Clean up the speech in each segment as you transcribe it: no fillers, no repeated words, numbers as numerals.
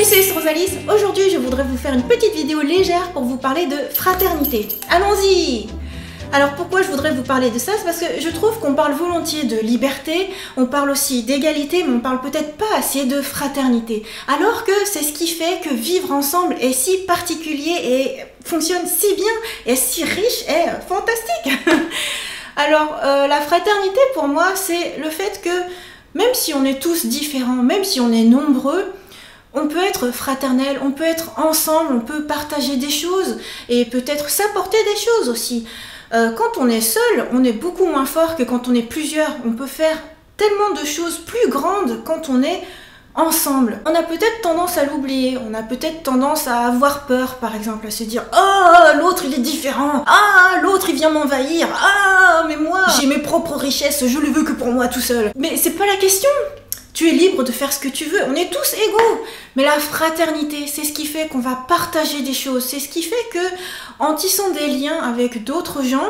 Salut, c'est Rosalis. Aujourd'hui, je voudrais vous faire une petite vidéo légère pour vous parler de fraternité. Allons-y! Alors pourquoi je voudrais vous parler de ça? C'est parce que je trouve qu'on parle volontiers de liberté, on parle aussi d'égalité, mais on parle peut-être pas assez de fraternité. Alors que c'est ce qui fait que vivre ensemble est si particulier et fonctionne si bien, et si riche et fantastique. Alors la fraternité pour moi, c'est le fait que même si on est tous différents, même si on est nombreux, on peut être fraternel, on peut être ensemble, on peut partager des choses et peut-être s'apporter des choses aussi. Quand on est seul, on est beaucoup moins fort que quand on est plusieurs. On peut faire tellement de choses plus grandes quand on est ensemble. On a peut-être tendance à l'oublier, on a peut-être tendance à avoir peur, par exemple, à se dire « Ah, l'autre il est différent, ah, l'autre il vient m'envahir, ah, mais moi j'ai mes propres richesses, je le veux que pour moi tout seul. » Mais c'est pas la question. Tu es libre de faire ce que tu veux, on est tous égaux. Mais la fraternité, c'est ce qui fait qu'on va partager des choses. C'est ce qui fait que, en tissant des liens avec d'autres gens,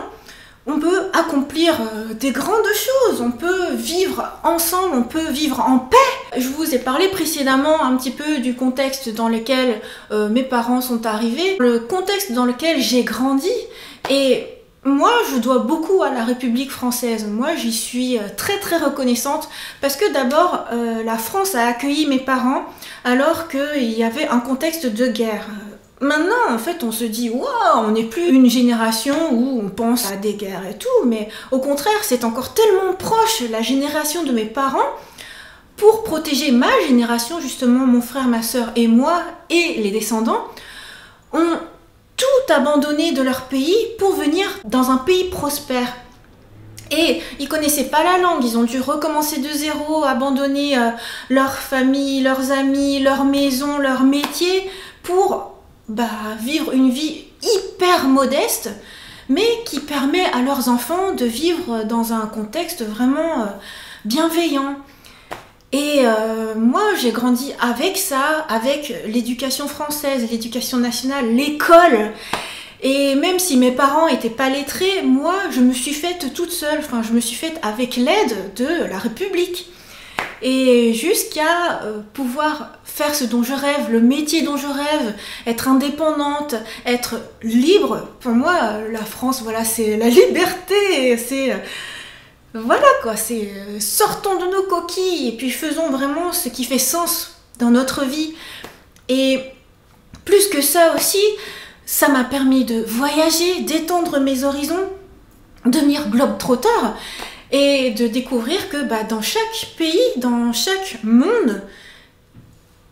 on peut accomplir des grandes choses. On peut vivre ensemble, on peut vivre en paix. Je vous ai parlé précédemment un petit peu du contexte dans lequel mes parents sont arrivés, le contexte dans lequel j'ai grandi. Et moi, je dois beaucoup à la République française. Moi, j'y suis très très reconnaissante parce que d'abord, la France a accueilli mes parents alors qu'il y avait un contexte de guerre. Maintenant, en fait, on se dit « Waouh, on n'est plus une génération où on pense à des guerres et tout », mais au contraire, c'est encore tellement proche, la génération de mes parents, pour protéger ma génération, justement, mon frère, ma soeur et moi, et les descendants, ont tout abandonné de leur pays pour venir dans un pays prospère. Et ils connaissaient pas la langue, ils ont dû recommencer de zéro, abandonner leur famille, leurs amis, leur maison, leur métier pour vivre une vie hyper modeste, mais qui permet à leurs enfants de vivre dans un contexte vraiment bienveillant. Et moi, j'ai grandi avec ça, avec l'éducation française, l'éducation nationale, l'école. Et même si mes parents n'étaient pas lettrés, moi, je me suis faite toute seule. Enfin, je me suis faite avec l'aide de la République. Et jusqu'à pouvoir faire ce dont je rêve, le métier dont je rêve, être indépendante, être libre. Pour moi, la France, voilà, c'est la liberté, c'est... Voilà quoi, c'est sortons de nos coquilles et puis faisons vraiment ce qui fait sens dans notre vie. Et plus que ça aussi, ça m'a permis de voyager, d'étendre mes horizons, devenir globe-trotter et de découvrir que dans chaque pays, dans chaque monde,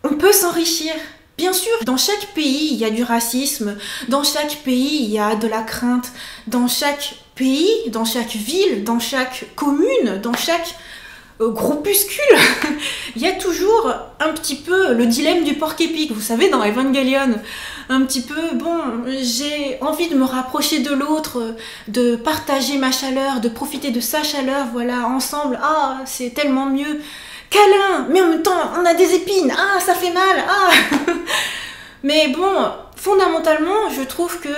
on peut s'enrichir. Bien sûr, dans chaque pays, il y a du racisme, dans chaque pays, il y a de la crainte, dans chaque pays, dans chaque ville, dans chaque commune, dans chaque groupuscule, il y a toujours un petit peu le dilemme du porc épic, vous savez, dans Evangelion, un petit peu, bon, j'ai envie de me rapprocher de l'autre, de partager ma chaleur, de profiter de sa chaleur, voilà, ensemble, ah, c'est tellement mieux, câlin, mais en même temps, on a des épines, ah, ça fait mal, ah. Mais bon, fondamentalement, je trouve que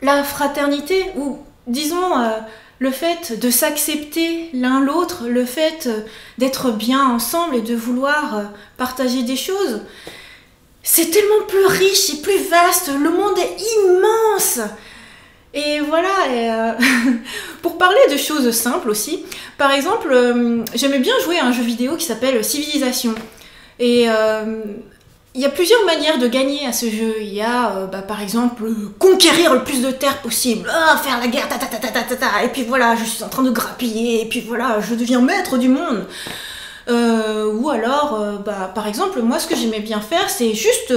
la fraternité, ou disons le fait de s'accepter l'un l'autre, le fait d'être bien ensemble et de vouloir partager des choses, c'est tellement plus riche et plus vaste, le monde est immense. Et voilà, pour parler de choses simples aussi, par exemple, j'aimais bien jouer à un jeu vidéo qui s'appelle Civilisation. Et il y a plusieurs manières de gagner à ce jeu. Il y a, par exemple, conquérir le plus de terre possible, faire la guerre, et puis voilà, je suis en train de grappiller, et puis voilà, je deviens maître du monde. Ou alors, par exemple, moi, ce que j'aimais bien faire, c'est juste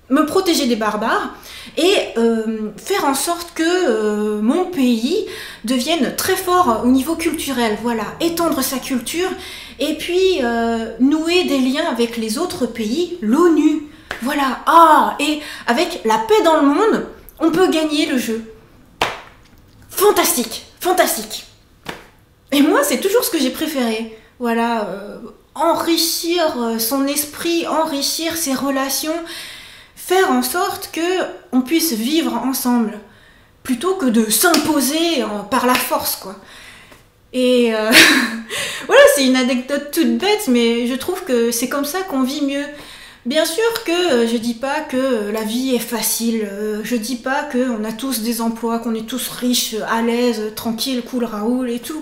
me protéger des barbares et faire en sorte que mon pays devienne très fort au niveau culturel, voilà, étendre sa culture et puis nouer des liens avec les autres pays, l'ONU, voilà, et avec la paix dans le monde, on peut gagner le jeu. Fantastique, fantastique. Et moi, c'est toujours ce que j'ai préféré, voilà, enrichir son esprit, enrichir ses relations, faire en sorte qu'on puisse vivre ensemble, plutôt que de s'imposer par la force, quoi. Et voilà, c'est une anecdote toute bête, mais je trouve que c'est comme ça qu'on vit mieux. Bien sûr que je dis pas que la vie est facile, je dis pas qu'on a tous des emplois, qu'on est tous riches, à l'aise, tranquille, cool, Raoul et tout.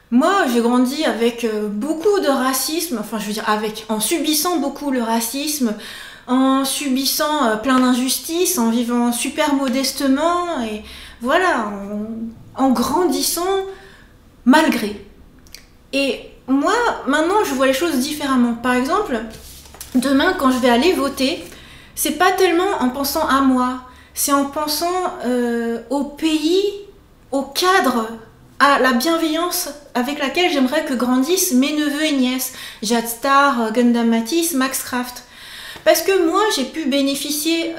Moi, j'ai grandi avec beaucoup de racisme, enfin je veux dire en subissant beaucoup le racisme, en subissant plein d'injustices, en vivant super modestement, et voilà, en grandissant malgré. Et moi, maintenant, je vois les choses différemment. Par exemple, demain, quand je vais aller voter, c'est pas tellement en pensant à moi, c'est en pensant au pays, au cadre, à la bienveillance avec laquelle j'aimerais que grandissent mes neveux et nièces, Jade Star, Gundam Matisse, Max Craft. Parce que moi, j'ai pu bénéficier,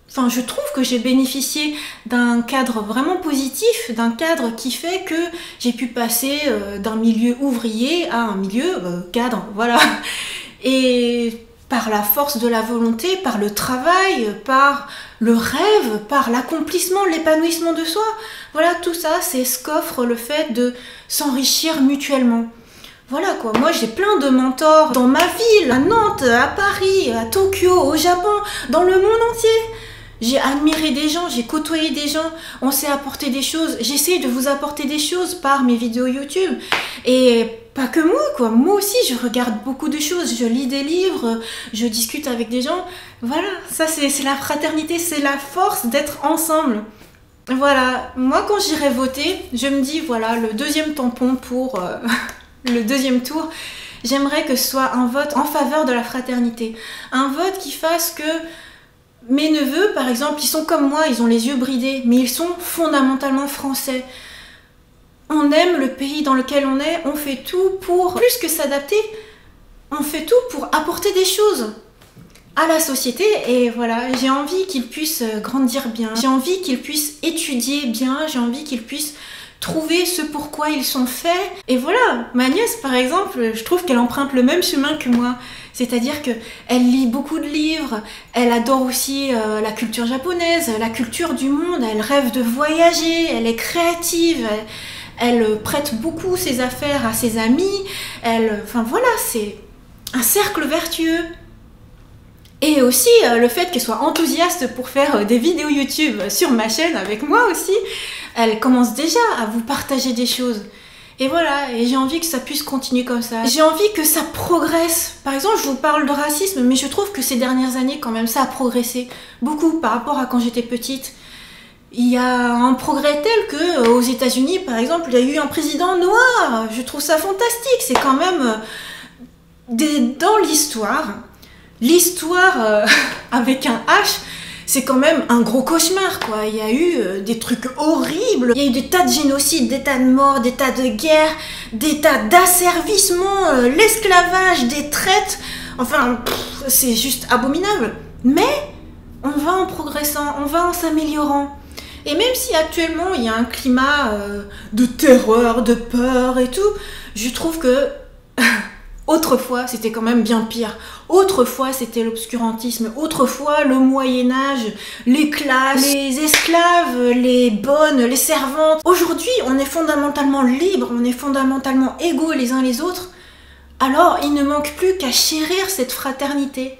enfin je trouve que j'ai bénéficié d'un cadre vraiment positif, d'un cadre qui fait que j'ai pu passer d'un milieu ouvrier à un milieu cadre, voilà. Et par la force de la volonté, par le travail, par le rêve, par l'accomplissement, l'épanouissement de soi. Voilà, tout ça, c'est ce qu'offre le fait de s'enrichir mutuellement. Voilà quoi, moi j'ai plein de mentors dans ma ville, à Nantes, à Paris, à Tokyo, au Japon, dans le monde entier. J'ai admiré des gens, j'ai côtoyé des gens, on s'est apporté des choses, j'essaie de vous apporter des choses par mes vidéos YouTube. Et pas que moi quoi, moi aussi je regarde beaucoup de choses, je lis des livres, je discute avec des gens. Voilà, ça c'est la fraternité, c'est la force d'être ensemble. Voilà, moi quand j'irai voter, je me dis voilà, le deuxième tampon pour le deuxième tour, j'aimerais que ce soit un vote en faveur de la fraternité. Un vote qui fasse que mes neveux, par exemple, ils sont comme moi, ils ont les yeux bridés, mais ils sont fondamentalement français. On aime le pays dans lequel on est, on fait tout pour, plus que s'adapter, on fait tout pour apporter des choses à la société. Et voilà, j'ai envie qu'ils puissent grandir bien, j'ai envie qu'ils puissent étudier bien, j'ai envie qu'ils puissent trouver ce pourquoi ils sont faits. Et voilà, ma nièce par exemple, je trouve qu'elle emprunte le même chemin que moi. C'est-à-dire qu'elle lit beaucoup de livres, elle adore aussi la culture japonaise, la culture du monde, elle rêve de voyager, elle est créative, elle prête beaucoup ses affaires à ses amis, enfin voilà, c'est un cercle vertueux. Et aussi le fait qu'elle soit enthousiaste pour faire des vidéos YouTube sur ma chaîne avec moi aussi, elle commence déjà à vous partager des choses. Et voilà, et j'ai envie que ça puisse continuer comme ça. J'ai envie que ça progresse. Par exemple, je vous parle de racisme, mais je trouve que ces dernières années, quand même, ça a progressé beaucoup par rapport à quand j'étais petite. Il y a un progrès tel que aux États-Unis, par exemple, il y a eu un président noir. Je trouve ça fantastique. C'est quand même dans l'histoire avec un H. C'est quand même un gros cauchemar, quoi. Il y a eu des trucs horribles. Il y a eu des tas de génocides, des tas de morts, des tas de guerres, des tas d'asservissements, l'esclavage, des traites. Enfin, c'est juste abominable. Mais on va en progressant, on va en s'améliorant. Et même si actuellement il y a un climat de terreur, de peur et tout, je trouve que autrefois c'était quand même bien pire. Autrefois c'était l'obscurantisme, autrefois le Moyen-Âge, les classes, les esclaves, les bonnes, les servantes. Aujourd'hui on est fondamentalement libres, on est fondamentalement égaux les uns les autres. Alors il ne manque plus qu'à chérir cette fraternité.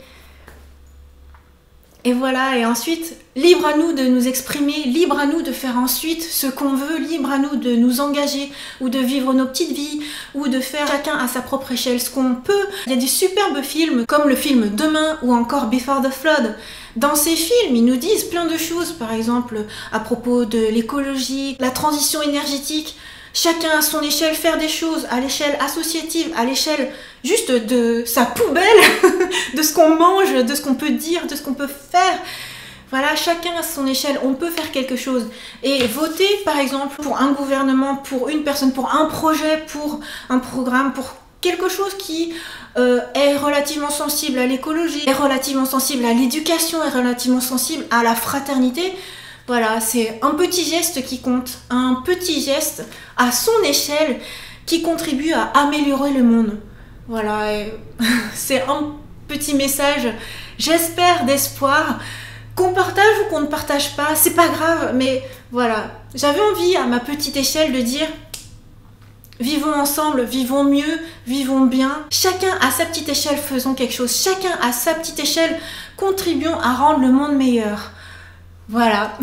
Et voilà, et ensuite, libre à nous de nous exprimer, libre à nous de faire ensuite ce qu'on veut, libre à nous de nous engager ou de vivre nos petites vies ou de faire chacun à sa propre échelle ce qu'on peut. Il y a des superbes films comme le film Demain ou encore Before the Flood. Dans ces films, ils nous disent plein de choses, par exemple à propos de l'écologie, la transition énergétique. Chacun à son échelle faire des choses, à l'échelle associative, à l'échelle juste de sa poubelle, de ce qu'on mange, de ce qu'on peut dire, de ce qu'on peut faire. Voilà, chacun à son échelle, on peut faire quelque chose. Et voter, par exemple, pour un gouvernement, pour une personne, pour un projet, pour un programme, pour quelque chose qui est relativement sensible à l'écologie, est relativement sensible à l'éducation, est relativement sensible à la fraternité. Voilà, c'est un petit geste qui compte, un petit geste à son échelle qui contribue à améliorer le monde. Voilà, c'est un petit message, j'espère, d'espoir, qu'on partage ou qu'on ne partage pas, c'est pas grave, mais voilà, j'avais envie à ma petite échelle de dire Vivons ensemble, vivons mieux, vivons bien. Chacun à sa petite échelle, faisons quelque chose. Chacun à sa petite échelle, contribuons à rendre le monde meilleur. Voilà.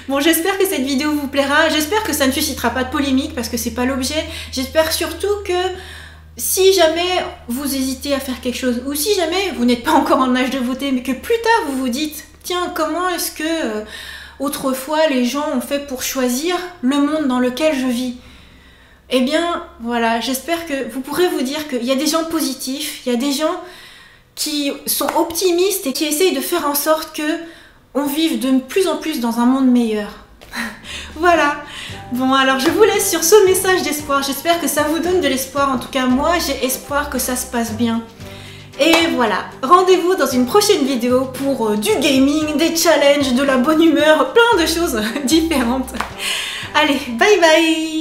Bon, j'espère que cette vidéo vous plaira. J'espère que ça ne suscitera pas de polémique parce que c'est pas l'objet. J'espère surtout que si jamais vous hésitez à faire quelque chose ou si jamais vous n'êtes pas encore en âge de voter mais que plus tard vous vous dites tiens, comment est-ce que autrefois les gens ont fait pour choisir le monde dans lequel je vis? Eh bien, voilà, j'espère que vous pourrez vous dire qu'il y a des gens positifs, il y a des gens qui sont optimistes et qui essayent de faire en sorte que on vive de plus en plus dans un monde meilleur. Voilà. Bon, alors je vous laisse sur ce message d'espoir. J'espère que ça vous donne de l'espoir. En tout cas, moi, j'ai espoir que ça se passe bien. Et voilà, rendez-vous dans une prochaine vidéo pour du gaming, des challenges, de la bonne humeur, plein de choses différentes. Allez, bye bye!